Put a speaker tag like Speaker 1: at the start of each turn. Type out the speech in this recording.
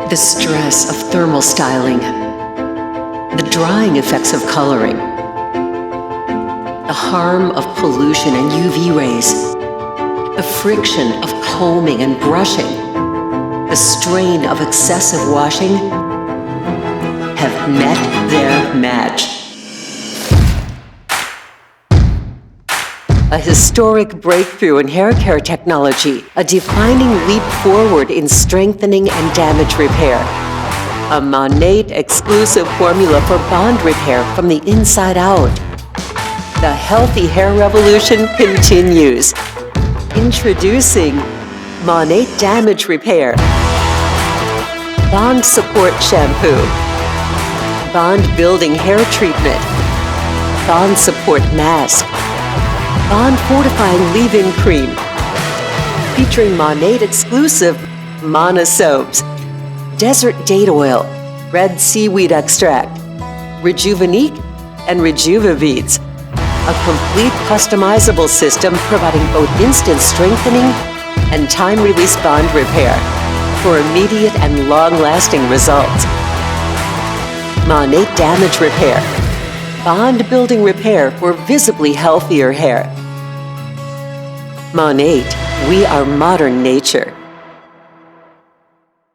Speaker 1: The stress of thermal styling, the drying effects of coloring, the harm of pollution and UV rays, the friction of combing and brushing, the strain of excessive washing have met their match. A historic breakthrough in hair care technology, a defining leap forward in strengthening and damage repair. A Monat exclusive formula for bond repair from the inside out. The healthy hair revolution continues. Introducing Monat Damage Repair, Bond Support Shampoo, Bond Building Hair Treatment, Bond Support Mask, Bond Fortifying Leave-In Cream, featuring Monat exclusive Mana Soaps, Desert Date Oil, Red Seaweed Extract, Rejuvenique, and Rejuvabeads. A complete customizable system providing both instant strengthening and time-release bond repair for immediate and long-lasting results. Monat Damage Repair, bond building repair for visibly healthier hair. Monat, we are modern nature.